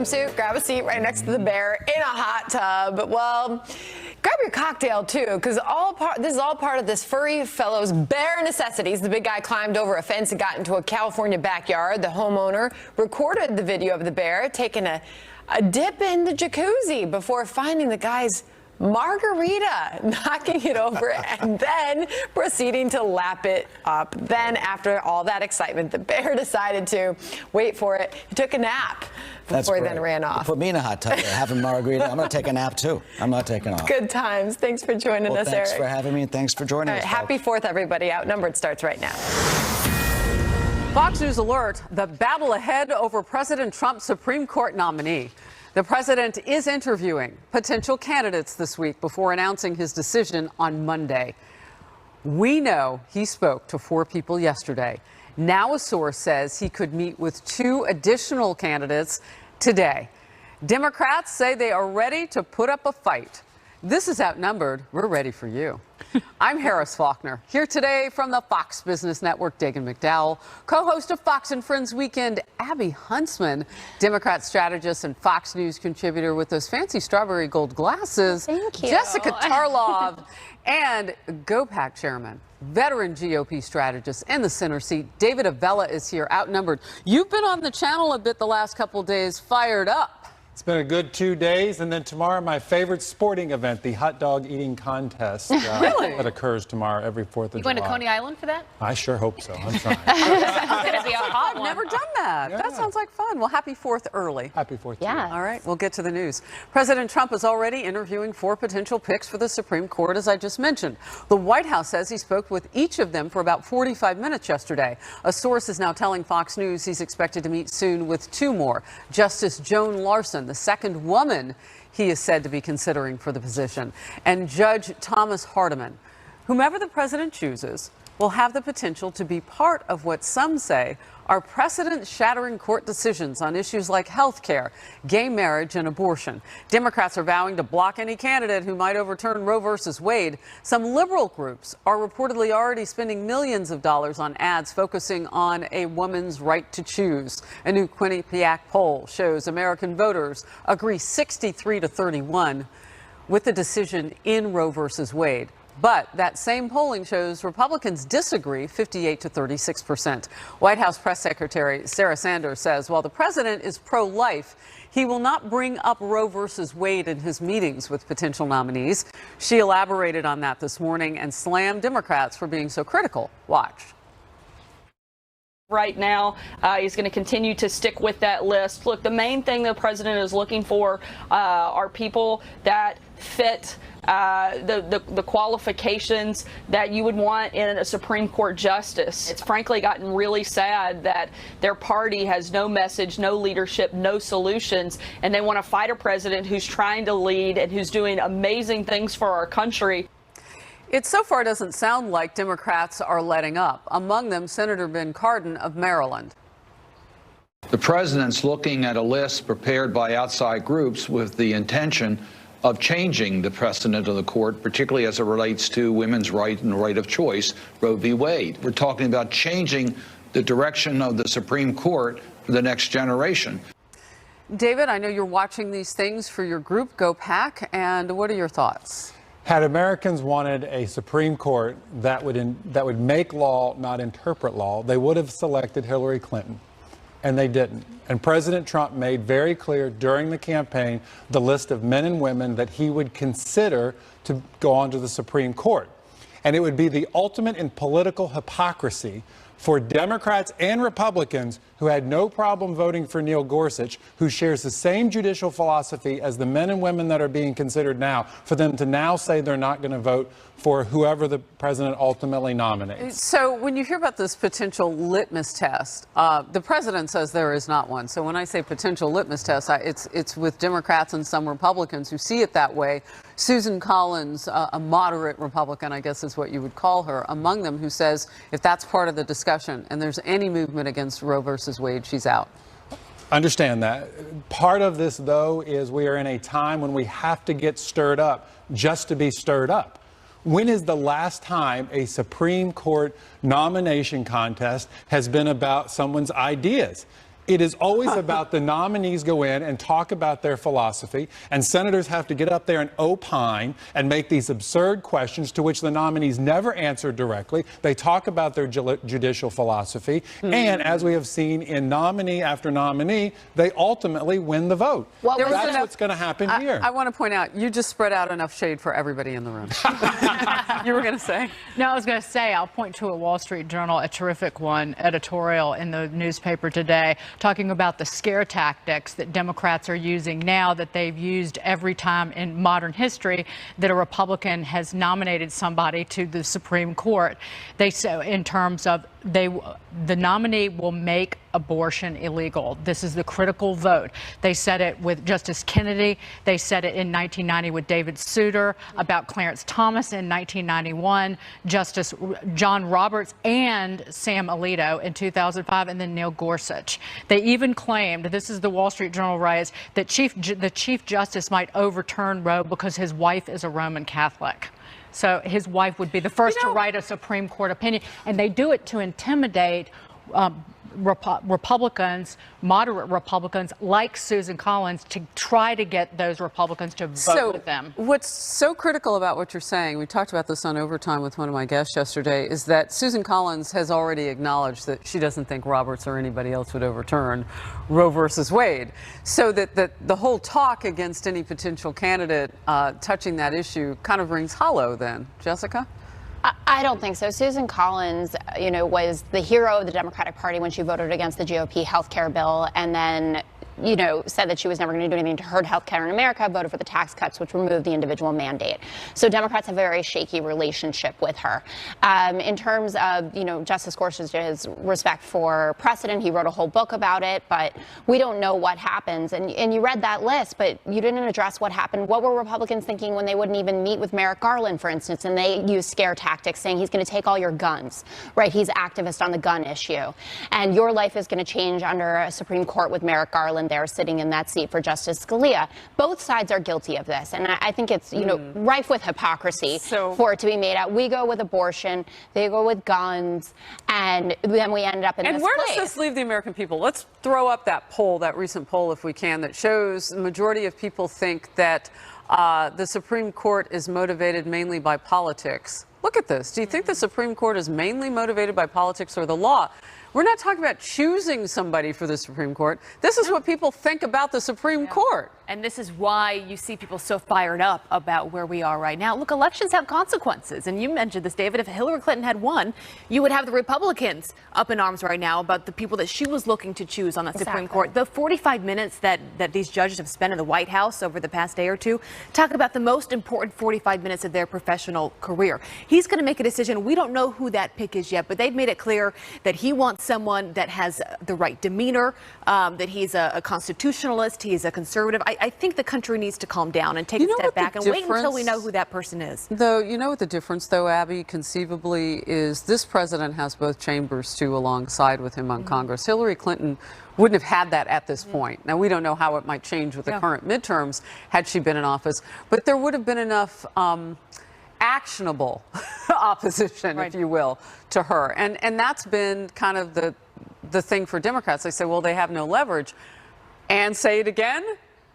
swimsuit, grab a seat right next to the bear in a hot tub. Well, grab your cocktail too, because this is all part of this furry fellow's bare necessities. The big guy climbed over a fence and got into a California backyard. The homeowner recorded the video of the bear taking a dip in the jacuzzi before finding the guy's margarita, knocking it over, and then proceeding to lap it up. Then, after all that excitement, the bear decided to, wait for it, he took a nap before he then ran off. Put me in a hot tub, have a margarita. I'm going to take a nap, too. I'm not taking off. Good times. Thanks for joining us, Eric. Thanks for having me, and thanks for joining us. Happy 4th, everybody. Outnumbered starts right now. Fox News alert, the battle ahead over President Trump's Supreme Court nominee. The president is interviewing potential candidates this week before announcing his decision on Monday. We know he spoke to 4 people yesterday. Now a source says he could meet with 2 additional candidates today. Democrats say they are ready to put up a fight. This is Outnumbered. We're ready for you. I'm Harris Faulkner, here today from the Fox Business Network. Dagan McDowell, co-host of Fox and Friends Weekend. Abby Huntsman, Democrat strategist and Fox News contributor with those fancy strawberry gold glasses. Thank you. Jessica Tarlov, and GoPac chairman, veteran GOP strategist in the center seat, David Avella is here. Outnumbered. You've been on the channel a bit the last couple of days, fired up. It's been a good 2 days, and then tomorrow, my favorite sporting event, the hot dog eating contest. Really? That occurs tomorrow every 4th of July. You going to Coney Island for that? I sure hope so. I'm trying. It's going to be a hot I've one. never done that. Yeah. That sounds like fun. Well, happy 4th early. Happy 4th. Yeah. All right, we'll get to the news. President Trump is already interviewing 4 potential picks for the Supreme Court, as I just mentioned. The White House says he spoke with each of them for about 45 minutes yesterday. A source is now telling Fox News he's expected to meet soon with 2 more. Justice Joan Larson, the second woman he is said to be considering for the position, and Judge Thomas Hardiman. Whomever the president chooses will have the potential to be part of what some say are precedent-shattering court decisions on issues like health care, gay marriage, and abortion. Democrats are vowing to block any candidate who might overturn Roe v. Wade. Some liberal groups are reportedly already spending millions of dollars on ads focusing on a woman's right to choose. A new Quinnipiac poll shows American voters agree 63-31 with the decision in Roe v. Wade. But that same polling shows Republicans disagree 58-36%. White House Press Secretary Sarah Sanders says while the president is pro-life, he will not bring up Roe versus Wade in his meetings with potential nominees. She elaborated on that this morning and slammed Democrats for being so critical. Watch. Right now, he's going to continue to stick with that list. Look, the main thing the president is looking for are people that fit the qualifications that you would want in a Supreme Court justice. It's frankly gotten really sad that their party has no message, no leadership, no solutions, and they want to fight a president who's trying to lead and who's doing amazing things for our country. It so far doesn't sound like Democrats are letting up. Among them, Senator Ben Cardin of Maryland. The president's looking at a list prepared by outside groups with the intention of changing the precedent of the court, particularly as it relates to women's right and right of choice, Roe v. Wade. We're talking about changing the direction of the Supreme Court for the next generation. David, I know you're watching these things for your group, GoPac, and what are your thoughts? Had Americans wanted a Supreme Court that would make law, not interpret law, they would have selected Hillary Clinton, and they didn't. And President Trump made very clear during the campaign the list of men and women that he would consider to go on to the Supreme Court. And it would be the ultimate in political hypocrisy for Democrats and Republicans who had no problem voting for Neil Gorsuch, who shares the same judicial philosophy as the men and women that are being considered now, for them to now say they're not going to vote for whoever the president ultimately nominates. So when you hear about this potential litmus test, the president says there is not one. So when I say potential litmus test, it's with Democrats and some Republicans who see it that way. Susan Collins, a moderate Republican, I guess is what you would call her, among them, who says if that's part of the discussion and there's any movement against Roe versus Wade, she's out. Understand that. Part of this, though, is we are in a time when we have to get stirred up just to be stirred up. When is the last time a Supreme Court nomination contest has been about someone's ideas? It is always about the nominees go in and talk about their philosophy, and senators have to get up there and opine and make these absurd questions to which the nominees never answer directly. They talk about their judicial philosophy, and as we have seen in nominee after nominee, they ultimately win the vote. Well, that's what's going to happen here. I want to point out, you just spread out enough shade for everybody in the room. You were going to say? No, I was going to say, I'll point to a Wall Street Journal, a terrific one, editorial in the newspaper today, talking about the scare tactics that Democrats are using now that they've used every time in modern history that a Republican has nominated somebody to the Supreme Court. They say in terms of the nominee will make abortion illegal. This is the critical vote. They said it with Justice Kennedy. They said it in 1990 with David Souter, about Clarence Thomas in 1991, Justice John Roberts and Sam Alito in 2005, and then Neil Gorsuch. They even claimed, this is the Wall Street Journal writes, that the Chief Justice might overturn Roe because his wife is a Roman Catholic. So his wife would be the first to write a Supreme Court opinion, and they do it to intimidate Republicans, moderate Republicans like Susan Collins, to try to get those Republicans to vote with them. What's so critical about what you're saying, we talked about this on Overtime with one of my guests yesterday, is that Susan Collins has already acknowledged that she doesn't think Roberts or anybody else would overturn Roe versus Wade. So that the whole talk against any potential candidate touching that issue kind of rings hollow then. Jessica? I don't think so. Susan Collins, was the hero of the Democratic Party when she voted against the GOP health care bill, and then said that she was never going to do anything to hurt healthcare in America, voted for the tax cuts, which removed the individual mandate. So Democrats have a very shaky relationship with her. In terms of, Justice Gorsuch's respect for precedent, he wrote a whole book about it, but we don't know what happens. And you read that list, but you didn't address what happened. What were Republicans thinking when they wouldn't even meet with Merrick Garland, for instance, and they used scare tactics, saying he's going to take all your guns, right? He's activist on the gun issue. And your life is going to change under a Supreme Court with Merrick Garland there sitting in that seat for Justice Scalia. Both sides are guilty of this, and I think it's rife with hypocrisy for it to be made out. We go with abortion, they go with guns, and then we end up in this place. And where does this leave the American people? Let's throw up that poll, that recent poll, if we can, that shows the majority of people think that the Supreme Court is motivated mainly by politics. Look at this. Do you think the Supreme Court is mainly motivated by politics or the law? We're not talking about choosing somebody for the Supreme Court. This is what people think about the Supreme Court. And this is why you see people so fired up about where we are right now. Look, elections have consequences. And you mentioned this, David. If Hillary Clinton had won, you would have the Republicans up in arms right now about the people that she was looking to choose on that Supreme Court. The 45 minutes that these judges have spent in the White House over the past day or two, talk about the most important 45 minutes of their professional career. He's going to make a decision. We don't know who that pick is yet, but they've made it clear that he wants someone that has the right demeanor, that he's a constitutionalist, he's a conservative. I think the country needs to calm down and take a step back and wait until we know who that person is. Though, you know what the difference, though, Abby, conceivably, is this president has both chambers, too, alongside with him on Congress. Hillary Clinton wouldn't have had that at this point. Now, we don't know how it might change with the current midterms had she been in office, but there would have been enough actionable opposition, if you will, to her. And that's been kind of the thing for Democrats. They say, well, they have no leverage. And say it again,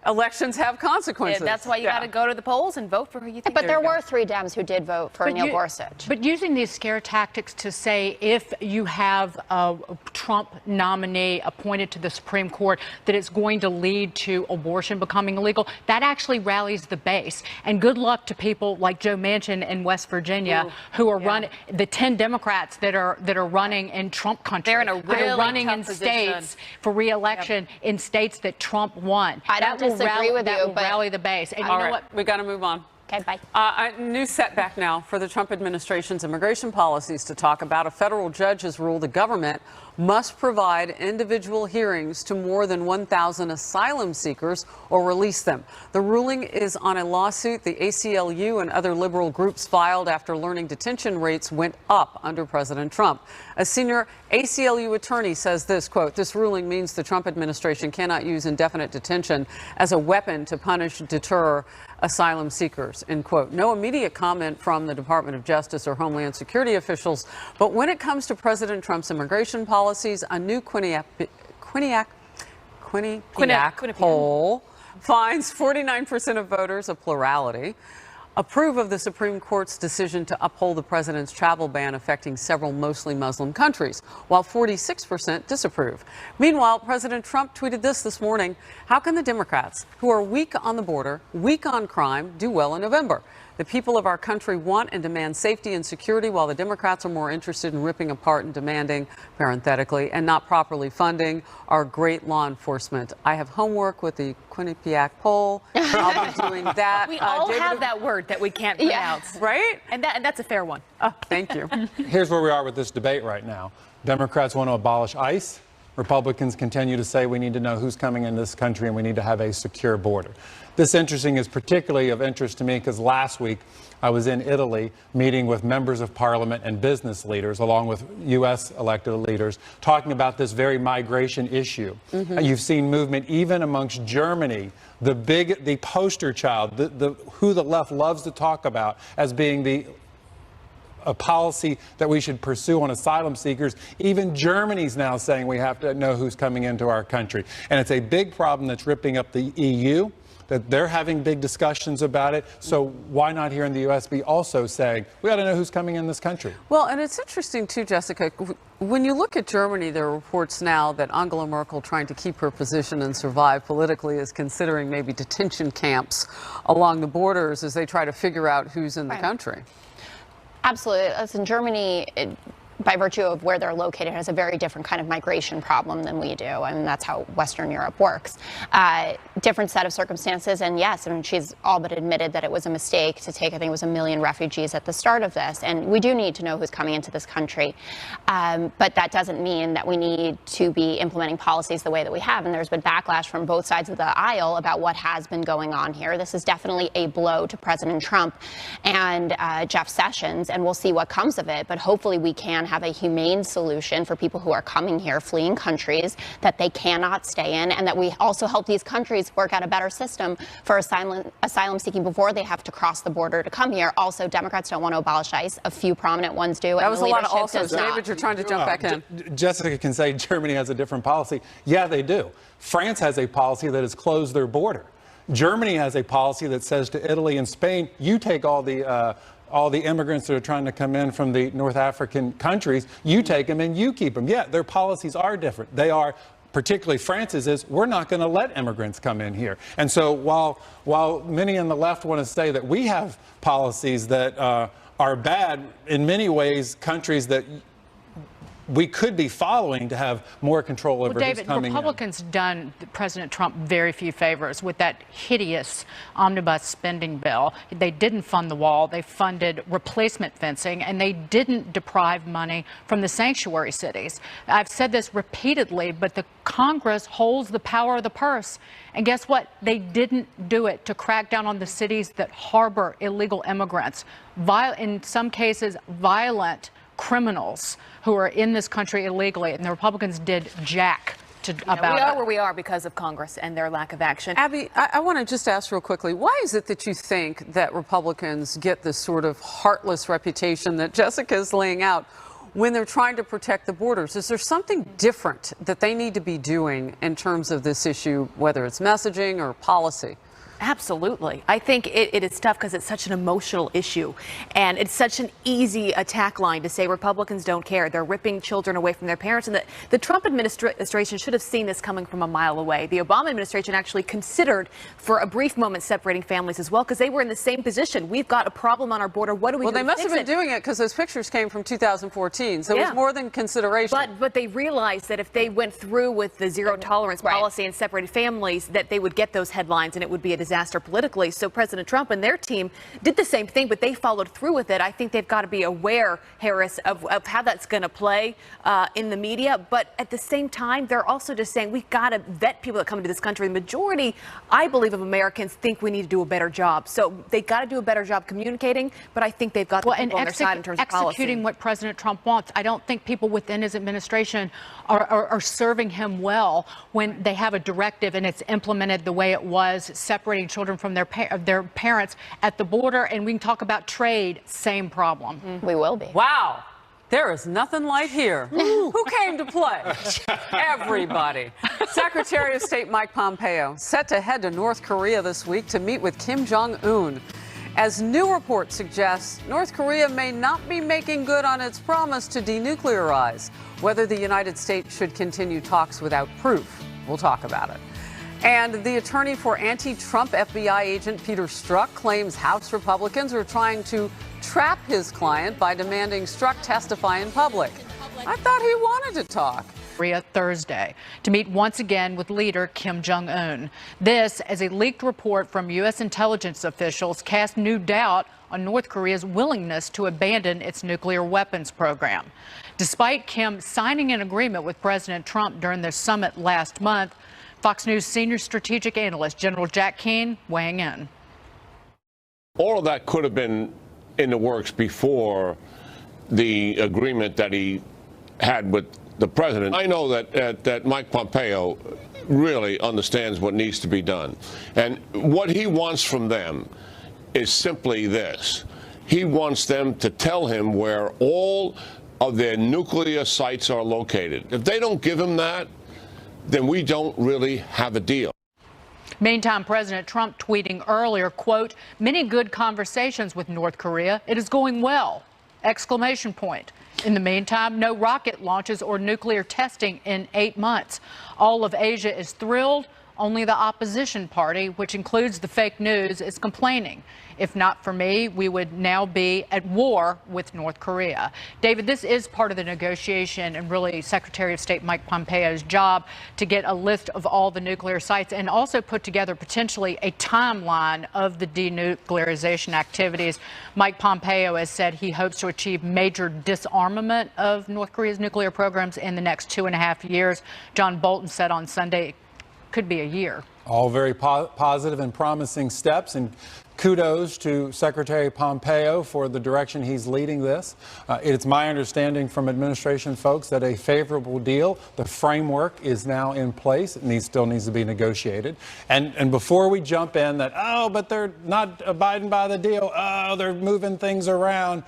elections have consequences. That's why you got to go to the polls and vote for who you think. But there were 3 Dems who did vote for Neil Gorsuch. But using these scare tactics to say if you have a Trump nominee appointed to the Supreme Court that it's going to lead to abortion becoming illegal, that actually rallies the base. And good luck to people like Joe Manchin in West Virginia who are running, the 10 Democrats that are running in Trump country. They're in a really running tough in position. states for re-election in states that Trump won. I don't disagree with you, but rally the base. And you All know right, what? we got to move on. Okay, bye. A new setback now for the Trump administration's immigration policies to talk about. A federal judge has ruled the government must provide individual hearings to more than 1,000 asylum seekers or release them. The ruling is on a lawsuit the ACLU and other liberal groups filed after learning detention rates went up under President Trump. A senior ACLU attorney says this, quote, "This ruling means the Trump administration cannot use indefinite detention as a weapon to punish, deter asylum seekers," end quote. No immediate comment from the Department of Justice or Homeland Security officials. But when it comes to President Trump's immigration policies, a new Quinnipiac Quinnipiac poll finds 49% of voters, a plurality, approve of the Supreme Court's decision to uphold the president's travel ban affecting several mostly Muslim countries, while 46% disapprove. Meanwhile, President Trump tweeted this morning: how can the Democrats, who are weak on the border, weak on crime, do well in November? The people of our country want and demand safety and security, while the Democrats are more interested in ripping apart and demanding, parenthetically, and not properly funding our great law enforcement. I have homework with the Quinnipiac poll. I'll be doing that. We all have that word that we can't pronounce. Right? And that's a fair one. Oh, thank you. Here's where we are with this debate right now. Democrats want to abolish ICE. Republicans continue to say we need to know who's coming into this country and we need to have a secure border. This is particularly of interest to me because last week I was in Italy meeting with members of parliament and business leaders along with U.S. elected leaders talking about this very migration issue. You've seen movement even amongst Germany, the poster child, who the left loves to talk about as being a policy that we should pursue on asylum seekers. Even Germany's now saying we have to know who's coming into our country. And it's a big problem that's ripping up the EU, that they're having big discussions about it. So why not here in the U.S. be also saying we ought to know who's coming in this country? Well, and it's interesting, too, Jessica, when you look at Germany, there are reports now that Angela Merkel, trying to keep her position and survive politically, is considering maybe detention camps along the borders as they try to figure out who's in the country. Absolutely. Listen, Germany, by virtue of where they're located, has a very different kind of migration problem than we do. I mean, that's how Western Europe works. Different set of circumstances. And yes, I mean, she's all but admitted that it was a mistake to take, I think it was 1 million refugees at the start of this. And we do need to know who's coming into this country. But that doesn't mean that we need to be implementing policies the way that we have. And there's been backlash from both sides of the aisle about what has been going on here. This is definitely a blow to President Trump and Jeff Sessions, and we'll see what comes of it. But hopefully we can have a humane solution for people who are coming here, fleeing countries that they cannot stay in, and that we also help these countries work out a better system for asylum seeking before they have to cross the border to come here. Also, Democrats don't want to abolish ICE. A few prominent ones do. That was a lot of also. David, you're trying to jump back in. Jessica can say Germany has a different policy. Yeah, they do. France has a policy that has closed their border. Germany has a policy that says to Italy and Spain, you take all the immigrants that are trying to come in from the North African countries, you take them and you keep them. Yeah, their policies are different. They are, particularly France's, is we're not going to let immigrants come in here. And so while many on the left want to say that we have policies that are bad, in many ways, countries that we could be following to have more control over who's coming in. Republicans done President Trump very few favors with that hideous omnibus spending bill. They didn't fund the wall. They funded replacement fencing, and they didn't deprive money from the sanctuary cities. I've said this repeatedly, but the Congress holds the power of the purse. And guess what? They didn't do it to crack down on the cities that harbor illegal immigrants. In some cases, violent criminals who are in this country illegally, and the Republicans did jack about it. We are where we are because of Congress and their lack of action. Abby, I want to just ask real quickly, why is it that you think that Republicans get this sort of heartless reputation that Jessica is laying out when they're trying to protect the borders? Is there something different that they need to be doing in terms of this issue, whether it's messaging or policy? Absolutely. I think it is tough because it's such an emotional issue, and it's such an easy attack line to say Republicans don't care. They're ripping children away from their parents, and the Trump administration should have seen this coming from a mile away. The Obama administration actually considered for a brief moment separating families as well, because they were in the same position. We've got a problem on our border. What do we do? Well, they must have been doing it because those pictures came from 2014, so it was more than consideration. But they realized that if they went through with the zero tolerance policy and separated families, that they would get those headlines and it would be a disaster politically. So President Trump and their team did the same thing, but they followed through with it. I think they've got to be aware, Harris, of how that's going to play in the media. But at the same time, they're also just saying we've got to vet people that come into this country. The majority, I believe, of Americans think we need to do a better job. So they've got to do a better job communicating, but I think they've got the people on their side in terms of policy. Executing what President Trump wants. I don't think people within his administration are serving him well when they have a directive and it's implemented the way it was, separating children from their parents at the border. And we can talk about trade, same problem. We will be. Wow. There is nothing light here. Who came to play? Everybody. Secretary of State Mike Pompeo set to head to North Korea this week to meet with Kim Jong-un. As new reports suggest, North Korea may not be making good on its promise to denuclearize. Whether the United States should continue talks without proof, we'll talk about it. And the attorney for anti-Trump FBI agent Peter Strzok claims House Republicans are trying to trap his client by demanding Strzok testify in public. I thought he wanted to talk. Korea Thursday to meet once again with leader Kim Jong-un. This, as a leaked report from U.S. intelligence officials cast new doubt on North Korea's willingness to abandon its nuclear weapons program. Despite Kim signing an agreement with President Trump during their summit last month, Fox News senior strategic analyst General Jack Keane weighing in. All of that could have been in the works before the agreement that he had with the president. I know that Mike Pompeo really understands what needs to be done. And what he wants from them is simply this. He wants them to tell him where all of their nuclear sites are located. If they don't give him that, then we don't really have a deal. Meantime, President Trump tweeting earlier, quote, many good conversations with North Korea. It is going well, exclamation point. In the meantime, no rocket launches or nuclear testing in 8 months. All of Asia is thrilled. Only the opposition party, which includes the fake news, is complaining. If not for me, we would now be at war with North Korea. David, this is part of the negotiation and really Secretary of State Mike Pompeo's job to get a list of all the nuclear sites and also put together potentially a timeline of the denuclearization activities. Mike Pompeo has said he hopes to achieve major disarmament of North Korea's nuclear programs in the next 2.5 years. John Bolton said on Sunday, could be a year. All very positive and promising steps, and kudos to Secretary Pompeo for the direction he's leading this. It's my understanding from administration folks that a favorable deal, the framework is now in place. It still needs to be negotiated. And before we jump in that, oh, but they're not abiding by the deal, oh, they're moving things around,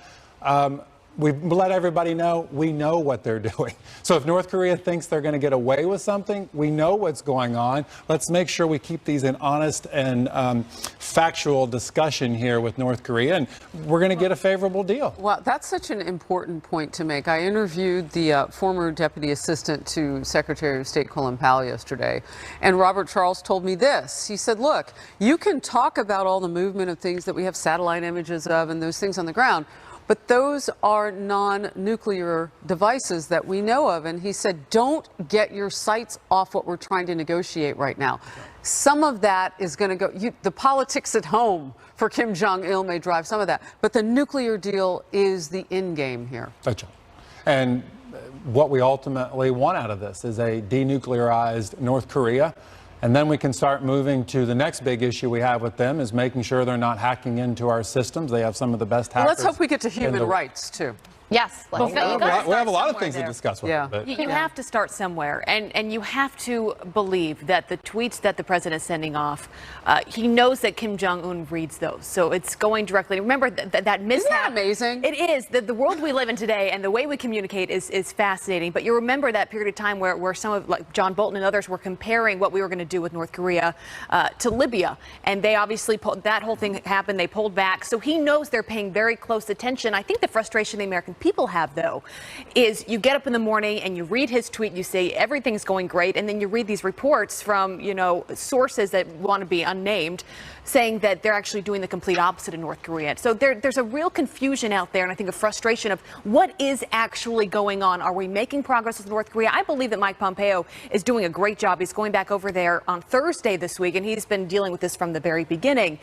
we've let everybody know we know what they're doing. So if North Korea thinks they're going to get away with something, we know what's going on. Let's make sure we keep these in honest and factual discussion here with North Korea, and we're going to get a favorable deal. Well, that's such an important point to make. I interviewed the former deputy assistant to Secretary of State Colin Powell yesterday, and Robert Charles told me this. He said, look, you can talk about all the movement of things that we have satellite images of and those things on the ground, but those are non-nuclear devices that we know of. And he said, don't get your sights off what we're trying to negotiate right now. Some of that is going to go, the politics at home for Kim Jong-il may drive some of that. But the nuclear deal is the end game here. Gotcha. And what we ultimately want out of this is a denuclearized North Korea. And then we can start moving to the next big issue we have with them is making sure they're not hacking into our systems. They have some of the best hackers. Well, let's hope we get to human rights, too. Yes. We have a lot of things to discuss with them. But. You have to start somewhere, and you have to believe that the tweets that the president is sending off, he knows that Kim Jong-un reads those, so it's going directly. Remember that mishap. Isn't that amazing? It is. The world we live in today and the way we communicate is fascinating, but you remember that period of time where some of, like John Bolton and others, were comparing what we were going to do with North Korea to Libya, and they obviously, that whole thing happened, they pulled back, so he knows they're paying very close attention. I think the frustration the American people have, though, is you get up in the morning and you read his tweet, you say everything's going great, and then you read these reports from, sources that want to be unnamed saying that they're actually doing the complete opposite in North Korea. So there's a real confusion out there, and I think a frustration of what is actually going on. Are we making progress with North Korea? I believe that Mike Pompeo is doing a great job. He's going back over there on Thursday this week, and he's been dealing with this from the very beginning.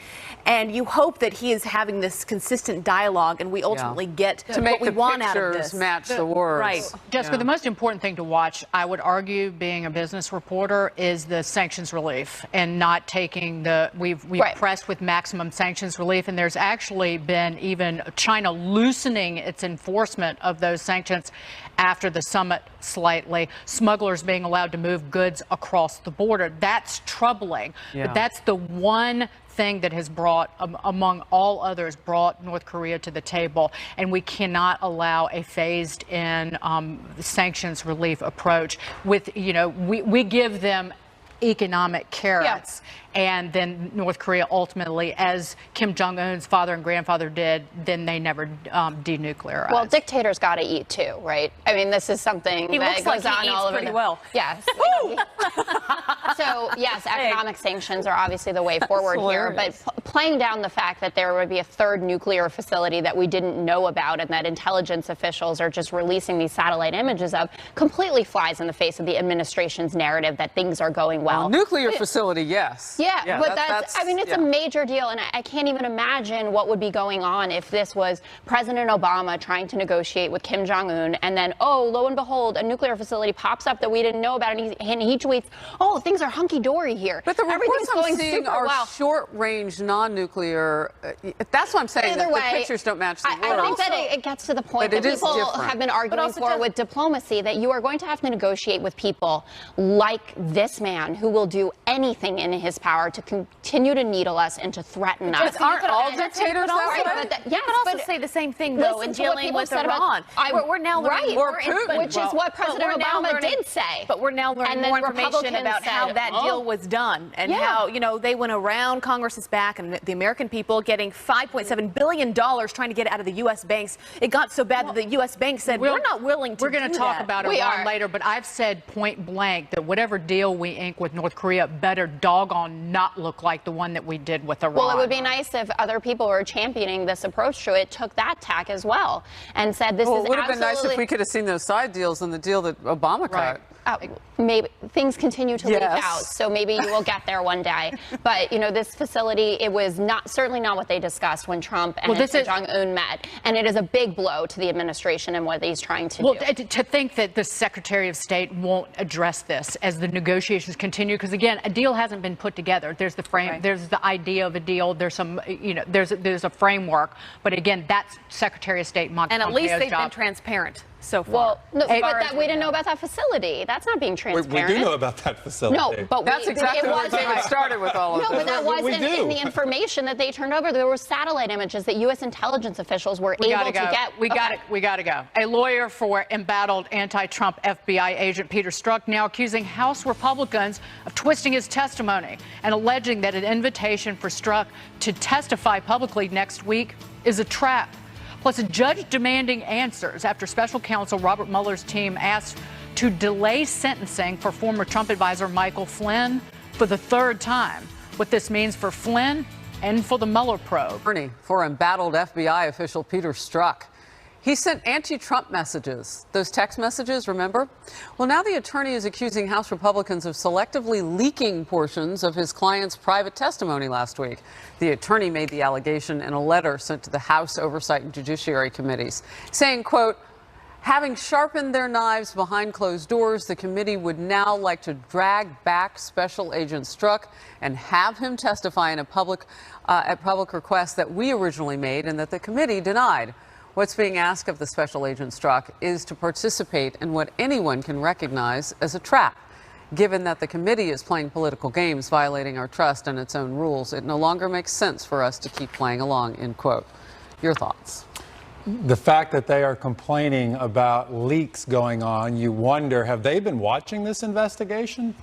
And you hope that he is having this consistent dialogue, and we ultimately get to make what we want out of this. Match the words. Right. Jessica, the most important thing to watch, I would argue, being a business reporter, is the sanctions relief and not taking we've pressed with maximum sanctions relief, and there's actually been even China loosening its enforcement of those sanctions after the summit slightly. Smugglers being allowed to move goods across the border. That's troubling. Yeah. But that's the one thing that has brought, among all others, brought North Korea to the table. And we cannot allow a phased-in sanctions relief approach. With, we give them economic carrots. And then North Korea ultimately, as Kim Jong-un's father and grandfather did, then they never denuclearized. Well, dictators got to eat too, right? I mean, this is something that goes on all over pretty well. Yes. So, yes, economic sanctions are obviously the way forward here, but playing down the fact that there would be a third nuclear facility that we didn't know about and that intelligence officials are just releasing these satellite images of completely flies in the face of the administration's narrative that things are going well. Nuclear facility, yes. Yeah, but I mean, it's a major deal, and I can't even imagine what would be going on if this was President Obama trying to negotiate with Kim Jong-un, and then, oh, lo and behold, a nuclear facility pops up that we didn't know about, and he tweets, oh, things are hunky-dory here. But the reports I'm seeing are short-range, non-nuclear. That's what I'm saying. Either way, the pictures don't match the words. I think that it gets to the point that people have been arguing for with diplomacy, that you are going to have to negotiate with people like this man who will do anything in his power to continue to needle us and to threaten us. Aren't all dictators that way? Yes, but also say the same thing, though, in dealing with Iran. We're now learning more, which is what President Obama did say. But we're now learning more information about how that deal was done and how, they went around Congress's back and the American people getting $5.7 billion trying to get out of the U.S. banks. It got so bad that the U.S. bank said, we're not willing to do that. We're going to talk about Iran later, but I've said point blank that whatever deal we ink with North Korea better doggone not look like the one that we did with Iran. Well, it would be nice if other people who are championing this approach to it took that tack as well and said this is absolutely... It would have been nice if we could have seen those side deals and the deal that Obama cut. Maybe things continue to leak out, so maybe you will get there one day. But this facility, it was certainly not what they discussed when Trump and Kim Jong-un met, and it is a big blow to the administration and what he's trying to do. To think that the Secretary of State won't address this as the negotiations continue, because again, a deal hasn't been put together. There's the frame, there's the idea of a deal. There's some, there's a framework, but again, that's Secretary of State Mike Pompeo's job. And at least they've been transparent so far. Well, no, but we didn't know about that facility. That's not being transparent. We do know about that facility. No, but that's exactly where David started with all of this. No, but that wasn't in the information that they turned over. There were satellite images that U.S. intelligence officials were able to get. We got to go. A lawyer for embattled anti-Trump FBI agent Peter Strzok now accusing House Republicans of twisting his testimony and alleging that an invitation for Strzok to testify publicly next week is a trap. Plus, a judge demanding answers after special counsel Robert Mueller's team asked to delay sentencing for former Trump advisor Michael Flynn for the third time. What this means for Flynn and for the Mueller probe. For embattled FBI official Peter Strzok. He sent anti-Trump messages, those text messages, remember? Well, now the attorney is accusing House Republicans of selectively leaking portions of his client's private testimony last week. The attorney made the allegation in a letter sent to the House Oversight and Judiciary Committees, saying, quote, having sharpened their knives behind closed doors, the committee would now like to drag back Special Agent Strzok and have him testify in a public request that we originally made and that the committee denied. What's being asked of the Special Agent Strzok is to participate in what anyone can recognize as a trap. Given that the committee is playing political games, violating our trust and its own rules, it no longer makes sense for us to keep playing along, end quote. Your thoughts? The fact that they are complaining about leaks going on, you wonder, have they been watching this investigation?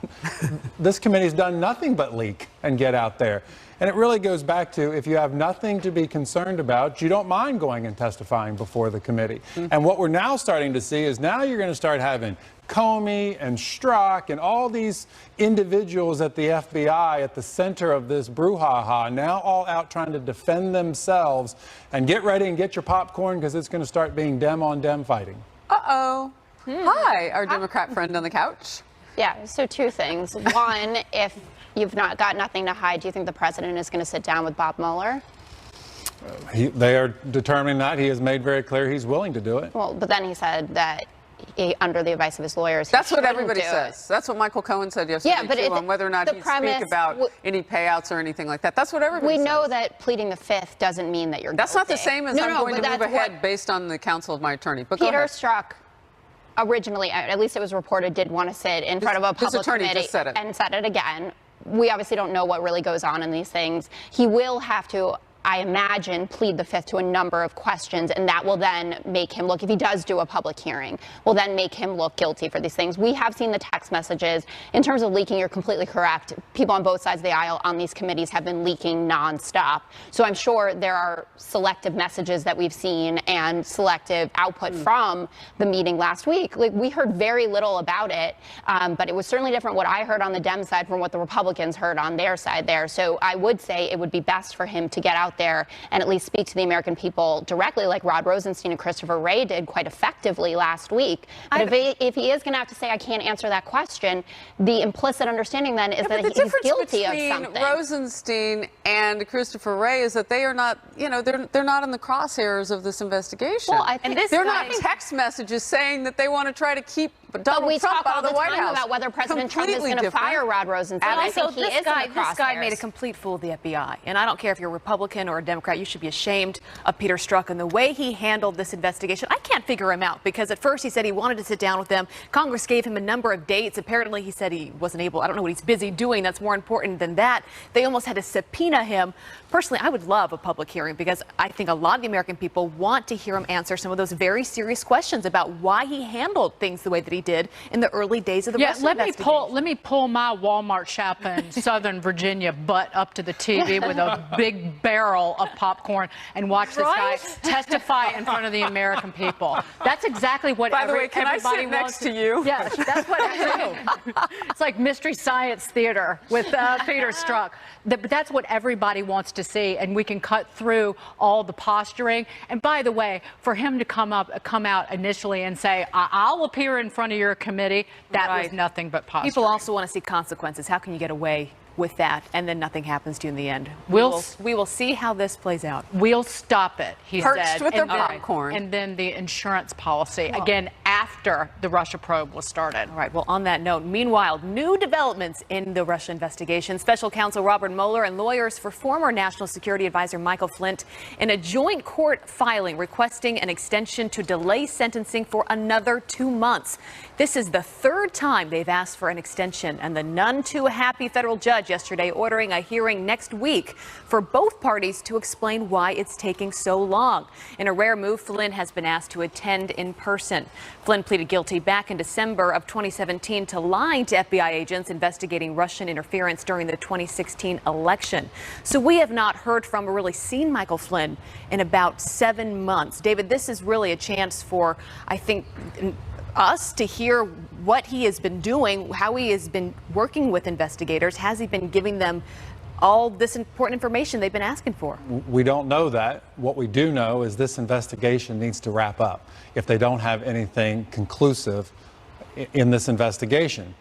This committee's done nothing but leak and get out there. And it really goes back to, if you have nothing to be concerned about, you don't mind going and testifying before the committee. And what we're now starting to see is now you're going to start having Comey and Strzok and all these individuals at the FBI at the center of this brouhaha, now all out trying to defend themselves. And get ready and get your popcorn, because it's going to start being dem on dem fighting. Uh-oh. Hi, our Democrat friend on the couch. Yeah, so two things. One, if you've got nothing to hide, do you think the president is going to sit down with Bob Mueller? They are determining that. He has made very clear he's willing to do it. Well, but then he said that under the advice of his lawyers, that's what everybody says. That's what Michael Cohen said yesterday, too, on whether or not he'd speak about any payouts or anything like that. That's what everybody says. We know that pleading the fifth doesn't mean that you're guilty. That's not the same as I'm going to move ahead based on the counsel of my attorney. But Peter Strzok originally, at least it was reported, did want to sit in front of a public committee and said it again. we obviously don't know what really goes on in these things. He will have to, I imagine, plead the fifth to a number of questions, and that will then make him look, if he does do a public hearing, will then make him look guilty for these things. We have seen the text messages. In terms of leaking, you're completely correct. People on both sides of the aisle on these committees have been leaking nonstop. So I'm sure there are selective messages that we've seen and selective output from the meeting last week. Like, we heard very little about it, but it was certainly different what I heard on the Dem side from what the Republicans heard on their side there. So I would say it would be best for him to get out there and at least speak to the American people directly, like Rod Rosenstein and Christopher Wray did quite effectively last week. But if he is going to have to say, I can't answer that question, the implicit understanding then is that he's guilty of something. The Rosenstein and Christopher Wray is that they are not, they're not in the crosshairs of this investigation. Well, I think they're not text messages saying that they want to try to keep Donald Trump out of the White House. About whether President Trump is going to fire Rod Rosenstein. And I think also, he is in the crosshairs. this guy made a complete fool of the FBI. And I don't care if you're a Republican or a Democrat, you should be ashamed of Peter Strzok and the way he handled this investigation. I can't figure him out because at first he said he wanted to sit down with them. Congress gave him a number of dates. Apparently he said he wasn't able. I don't know what he's busy doing. That's more important than that. They almost had to subpoena him. Personally, I would love a public hearing because I think a lot of the American people want to hear him answer some of those very serious questions about why he handled things the way that he did in the early days of the Russian investigation. Let me pull my Walmart shop in Southern Virginia butt up to the TV with a big barrel of popcorn and watch this guy testify in front of the American people. That's exactly what everybody I sit wants next to you? Yes, that's what I do. It's like Mystery Science Theater with Peter Strzok. But that's what everybody wants to see, and we can cut through all the posturing. And by the way, for him to come out initially and say, I'll appear in front of your committee, that was nothing but posturing. People also want to see consequences. How can you get away with that and then nothing happens to you in the end? We will see how this plays out. We'll stop it, he said. Perched with their popcorn. And then the insurance policy, again, after the Russia probe was started. All right, well, on that note, meanwhile, new developments in the Russia investigation. Special counsel Robert Mueller and lawyers for former National Security Advisor Michael Flynn in a joint court filing requesting an extension to delay sentencing for another 2 months. This is the third time they've asked for an extension, and the none too happy federal judge yesterday ordering a hearing next week for both parties to explain why it's taking so long. In a rare move, Flynn has been asked to attend in person. Flynn pleaded guilty back in December of 2017 to lying to FBI agents investigating Russian interference during the 2016 election. So we have not heard from or really seen Michael Flynn in about 7 months. David, this is really a chance for, I think, us to hear what he has been doing, how he has been working with investigators. Has he been giving them all this important information they've been asking for? We don't know that. What we do know is this investigation needs to wrap up if they don't have anything conclusive in this investigation.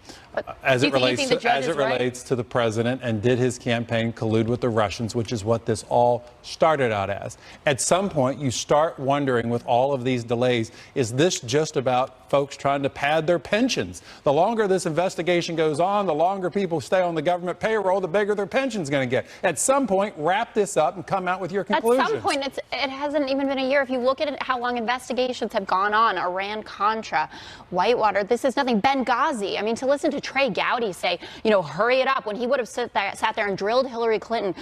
As it relates to the president, and did his campaign collude with the Russians, which is what this all started out as. At some point, you start wondering with all of these delays, is this just about folks trying to pad their pensions? The longer this investigation goes on, the longer people stay on the government payroll, the bigger their pension's going to get. At some point, wrap this up and come out with your conclusions. At some point, it hasn't even been a year. If you look at it, how long investigations have gone on, Iran-Contra, Whitewater, this is nothing. Benghazi. I mean, to listen to Trey Gowdy say, hurry it up, when he would have sat there and drilled Hillary Clinton,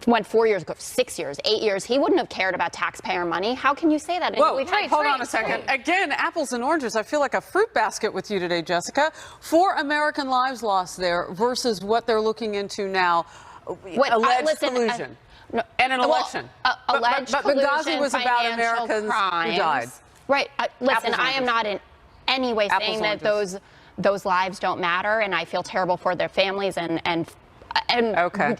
went 4 years ago, 6 years, 8 years, he wouldn't have cared about taxpayer money. How can you say that? Whoa, hold on a second. Again, apples and oranges. I feel like a fruit basket with you today, Jessica. 4 American lives lost there versus what they're looking into now. Alleged collusion. And an election. Alleged but collusion, Benghazi was about Americans crimes. who died. Right. Listen, I am not in any way saying that those lives don't matter, and I feel terrible for their families and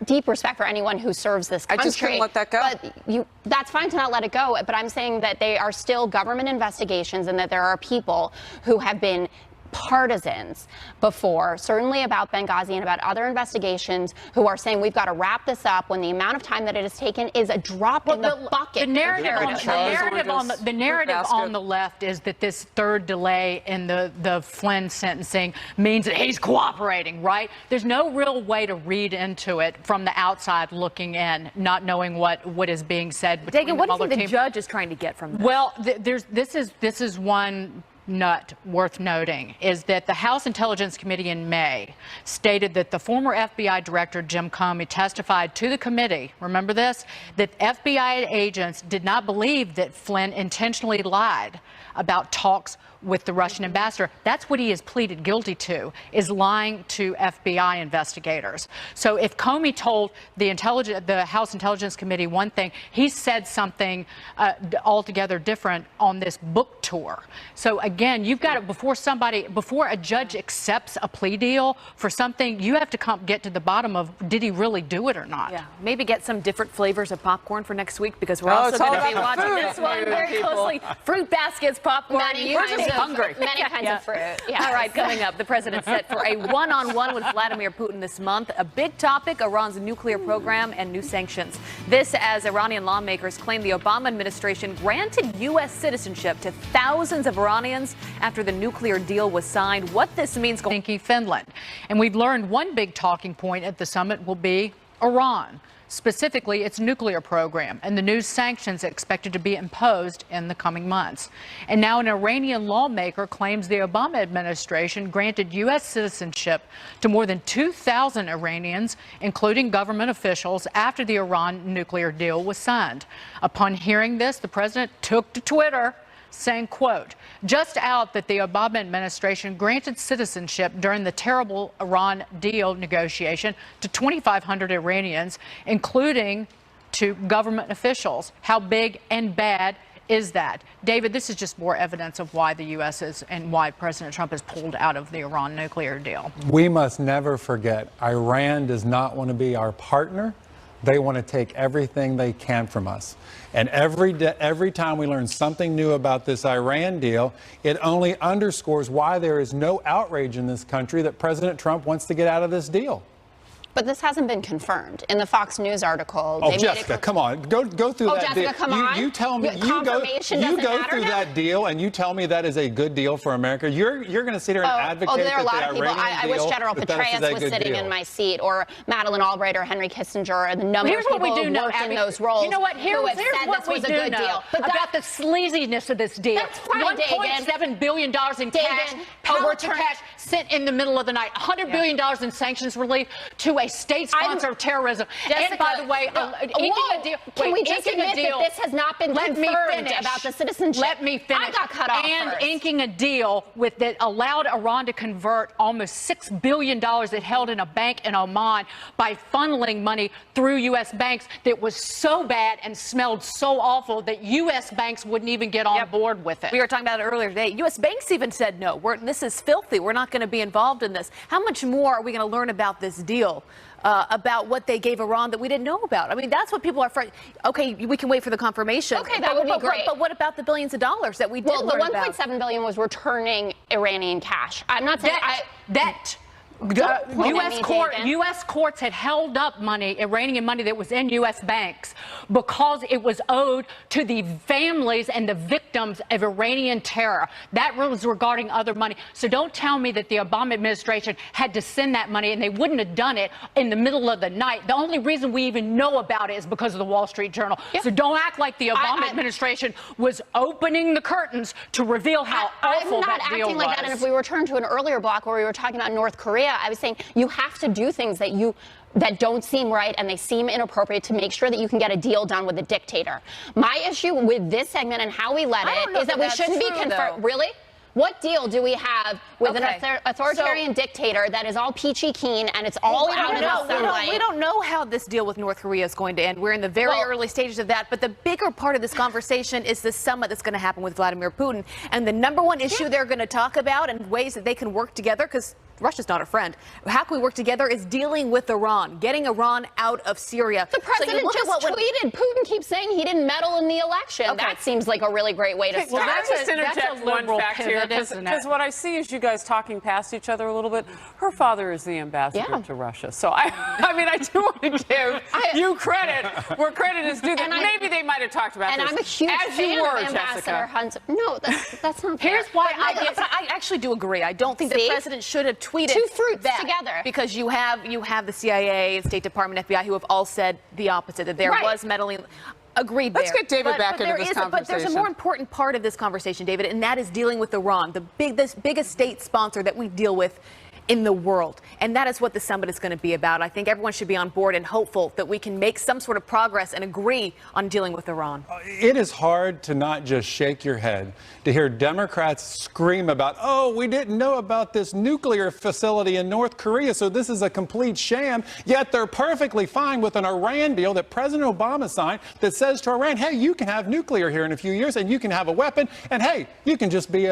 deep respect for anyone who serves this country. I just couldn't let that go. But that's fine to not let it go, but I'm saying that they are still government investigations and that there are people who have been partisans before, certainly about Benghazi and about other investigations, who are saying we've got to wrap this up when the amount of time that it has taken is a drop in the bucket. The narrative on the left is that this third delay in the Flynn sentencing means that he's cooperating, right? There's no real way to read into it from the outside looking in, not knowing what is being said. Dagan, what do you think the judge is trying to get from this? Well, this is one nut worth noting is that the House Intelligence Committee in May stated that the former FBI Director Jim Comey testified to the committee, remember this, that FBI agents did not believe that Flynn intentionally lied about talks with the Russian ambassador. That's what he has pleaded guilty to, is lying to FBI investigators. So if Comey told the House Intelligence Committee one thing, he said something altogether different on this book tour. So again, you've got to, before a judge accepts a plea deal for something, you have to get to the bottom of, did he really do it or not? Yeah, maybe get some different flavors of popcorn for next week, because we're also going to be watching this one very closely. Fruit baskets, popcorn. Many kinds of fruit. Yeah. All right, coming up, the president set for a one-on-one with Vladimir Putin this month. A big topic, Iran's nuclear program and new sanctions. This as Iranian lawmakers claim the Obama administration granted U.S. citizenship to thousands of Iranians after the nuclear deal was signed. What this means going Finland. And we've learned one big talking point at the summit will be Iran, specifically its nuclear program, and the new sanctions expected to be imposed in the coming months. And now an Iranian lawmaker claims the Obama administration granted U.S. citizenship to more than 2,000 Iranians, including government officials, after the Iran nuclear deal was signed. Upon hearing this, the president took to Twitter, saying, quote, just out that the Obama administration granted citizenship during the terrible Iran deal negotiation to 2,500 Iranians, including to government officials. How big and bad is that? David, this is just more evidence of why the U.S. is and why President Trump has pulled out of the Iran nuclear deal. We must never forget, Iran does not want to be our partner. They want to take everything they can from us. And every time we learn something new about this Iran deal, it only underscores why there is no outrage in this country that President Trump wants to get out of this deal. But this hasn't been confirmed. In the Fox News article, oh, Jessica, come on. Go through that Jessica, deal. Come on. You tell me. You go through that deal, and you tell me that is a good deal for America. You're going to sit here and advocate there are a lot that of the people. Iranian I wish deal, General Petraeus was sitting in my seat, or Madeleine Albright, or Henry Kissinger, or the number of people who worked in those roles. You know what? Here's what we do know about the sleaziness of this deal. That's fine, $1.7 billion in cash, power to cash, sent in the middle of the night. $100 billion in sanctions relief to a state-sponsored of terrorism. Jessica, and by the way, inking a deal. Can we just admit that this has not been confirmed about the citizenship? Let me finish. I got cut off and first. Inking a deal that allowed Iran to convert almost $6 billion it held in a bank in Oman by funneling money through U.S. banks that was so bad and smelled so awful that U.S. banks wouldn't even get on board with it. We were talking about it earlier today. U.S. banks even said, no, this is filthy. We're not going to be involved in this. How much more are we going to learn about this deal? About what they gave Iran that we didn't know about. I mean, that's what people are afraid. Okay, we can wait for the confirmation. Okay, that would be great. But what about the billions of dollars that we did learn about? Well, the $1.7 billion was returning Iranian cash. I'm not saying U.S. courts had held up money, Iranian money that was in U.S. banks, because it was owed to the families and the victims of Iranian terror. That was regarding other money. So don't tell me that the Obama administration had to send that money, and they wouldn't have done it in the middle of the night. The only reason we even know about it is because of the Wall Street Journal. Yep. So don't act like the Obama administration was opening the curtains to reveal how awful that deal was. I'm not acting like that. And if we return to an earlier block where we were talking about North Korea, I was saying you have to do things that don't seem right and they seem inappropriate to make sure that you can get a deal done with a dictator. My issue with this segment and how we let it is that we shouldn't be confirmed. Really? What deal do we have with an authoritarian dictator that is all peachy keen and it's all out in the sunlight? We don't know how this deal with North Korea is going to end. We're in the very early stages of that. But the bigger part of this conversation is the summit that's going to happen with Vladimir Putin. And the number one issue they're going to talk about and ways that they can work together, because Russia's not a friend. How can we work together is dealing with Iran, getting Iran out of Syria. The president just tweeted, Putin keeps saying he didn't meddle in the election. Okay. That seems like a really great way to start. Well, let's just interject one fact here, because what I see is you guys talking past each other a little bit. Her father is the ambassador to Russia. So, I mean, I do want to give you credit where credit is due. Maybe they might have talked about this. And I'm a huge fan of Ambassador Hunt. No, that's not fair. Here's why I actually do agree. I don't think the president should have tweeted two fruits together, because you have the CIA, State Department, FBI, who have all said the opposite, that there was meddling. Agreed. Let's there. get David back into this conversation. But there's a more important part of this conversation, David, and that is dealing with Iran, this biggest state sponsor that we deal with in the world. And that is what the summit is going to be about. I think everyone should be on board and hopeful that we can make some sort of progress and agree on dealing with Iran. It is hard to not just shake your head to hear Democrats scream about, oh, we didn't know about this nuclear facility in North Korea, so this is a complete sham. Yet they're perfectly fine with an Iran deal that President Obama signed that says to Iran, hey, you can have nuclear here in a few years and you can have a weapon. And hey, you can just be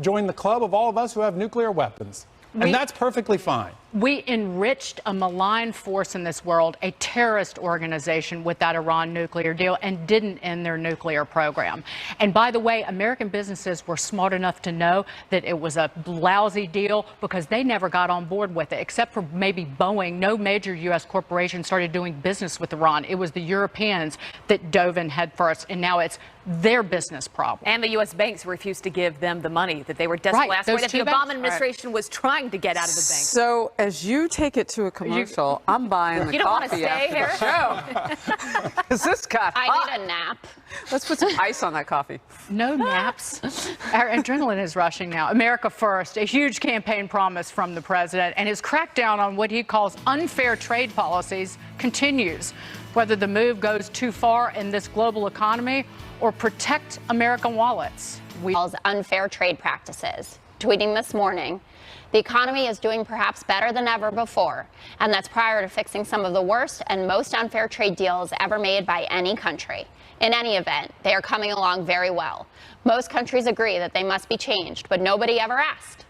join the club of all of us who have nuclear weapons. And that's perfectly fine. We enriched a malign force in this world, a terrorist organization, with that Iran nuclear deal and didn't end their nuclear program. And by the way, American businesses were smart enough to know that it was a lousy deal because they never got on board with it, except for maybe Boeing. No major U.S. corporation started doing business with Iran. It was the Europeans that dove in head first, and now it's their business problem. And the U.S. banks refused to give them the money that they were desperately asking for, that the Obama administration was trying to get out of the bank. So as you take it to a commercial, I'm buying the you don't want to coffee stay after the show. Because this got I hot. need a nap. Let's put some ice on that coffee. No naps. Our adrenaline is rushing now. America First, a huge campaign promise from the president, and his crackdown on what he calls unfair trade policies continues. Whether the move goes too far in this global economy or protect American wallets. Unfair trade practices. Tweeting this morning, the economy is doing perhaps better than ever before, and that's prior to fixing some of the worst and most unfair trade deals ever made by any country. In any event, they are coming along very well. Most countries agree that they must be changed, but nobody ever asked.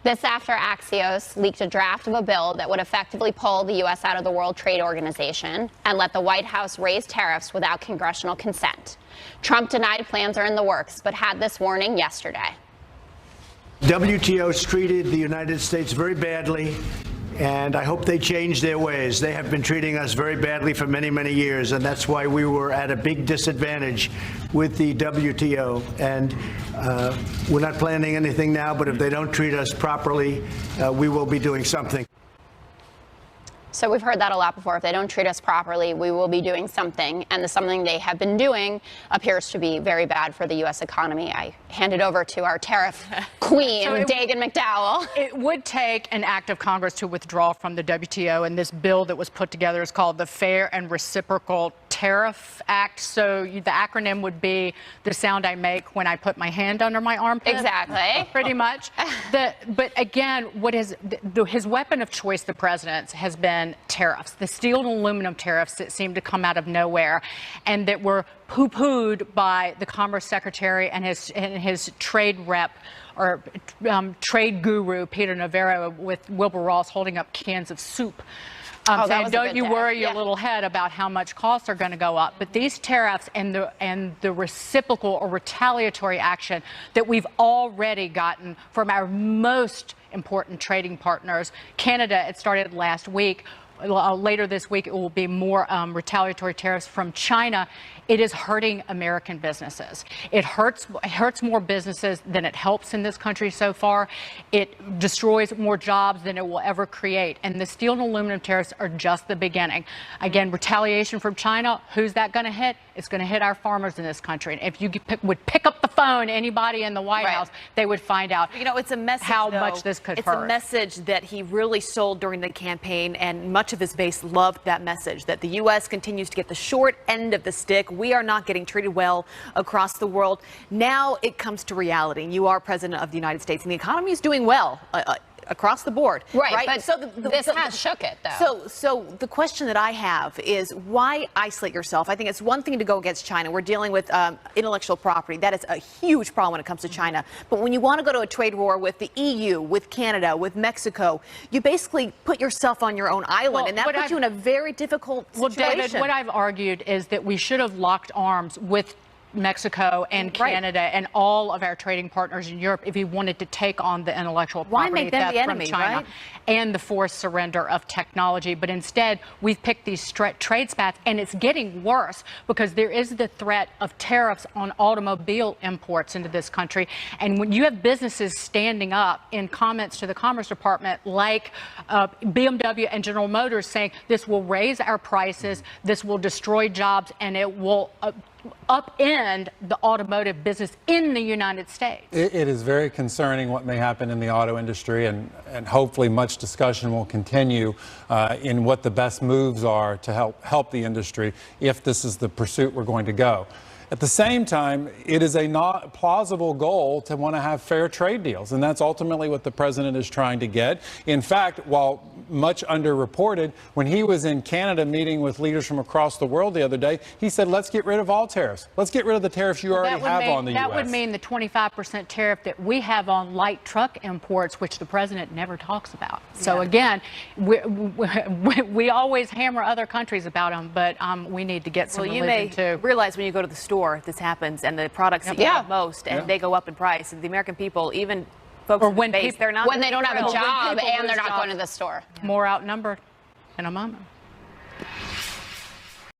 This after Axios leaked a draft of a bill that would effectively pull the U.S. out of the World Trade Organization and let the White House raise tariffs without congressional consent. Trump denied plans are in the works, but had this warning yesterday. WTO's treated the United States very badly, and I hope they change their ways. They have been treating us very badly for many, many years, and that's why we were at a big disadvantage with the WTO. And we're not planning anything now, but if they don't treat us properly, we will be doing something. So we've heard that a lot before. If they don't treat us properly, we will be doing something. And the something they have been doing appears to be very bad for the U.S. economy. I hand it over to our tariff queen, Dagan McDowell. It would take an act of Congress to withdraw from the WTO, and this bill that was put together is called the Fair and Reciprocal Tariff Act. So the acronym would be the sound I make when I put my hand under my armpit. Exactly. Pretty much. But again, what is his weapon of choice, the president's, has been tariffs, the steel and aluminum tariffs that seem to come out of nowhere and that were poo-pooed by the Commerce Secretary and his trade rep or trade guru, Peter Navarro, with Wilbur Ross holding up cans of soup. Saying, don't you worry your little head about how much costs are going to go up. But these tariffs and the reciprocal or retaliatory action that we've already gotten from our most important trading partners, Canada, it started last week. Later this week, it will be more retaliatory tariffs from China. It is hurting American businesses. It hurts more businesses than it helps in this country so far. It destroys more jobs than it will ever create. And the steel and aluminum tariffs are just the beginning. Again, retaliation from China, who's that going to hit? It's going to hit our farmers in this country. And if you would pick up the phone, anybody in the White House, they would find out it's a message, how much this could hurt. It's a message that he really sold during the campaign, and much of his base loved that message, that the U.S. continues to get the short end of the stick. We are not getting treated well across the world. Now it comes to reality. You are president of the United States, and the economy is doing well across the board. Right? But so this has shook it, though. So the question that I have is, why isolate yourself? I think it's one thing to go against China. We're dealing with intellectual property. That is a huge problem when it comes to China. But when you want to go to a trade war with the EU, with Canada, with Mexico, you basically put yourself on your own island, and that puts you in a very difficult situation. Well, David, what I've argued is that we should have locked arms with Mexico and Canada and all of our trading partners in Europe if he wanted to take on the intellectual property theft from China, right? And the forced surrender of technology. But instead, we've picked these trade spats, and it's getting worse because there is the threat of tariffs on automobile imports into this country. And when you have businesses standing up in comments to the Commerce Department, like BMW and General Motors, saying this will raise our prices, this will destroy jobs, and it will upend the automotive business in the United States. It is very concerning what may happen in the auto industry, and hopefully much discussion will continue in what the best moves are to help the industry if this is the pursuit we're going to go. At the same time, it is a not plausible goal to want to have fair trade deals, and that's ultimately what the president is trying to get. In fact, while much underreported, when he was in Canada meeting with leaders from across the world the other day, he said, let's get rid of all tariffs. Let's get rid of the tariffs you already have on the U.S. That would mean the 25% tariff that we have on light truck imports, which the president never talks about. So again, we always hammer other countries about them, but we need to get some religion too. You may realize when you go to the store, this happens, and the products that you have most, and they go up in price. And the American people, even folks in the base, they're not when they don't have a job and they're not jobs. going to the store. More outnumbered in a moment.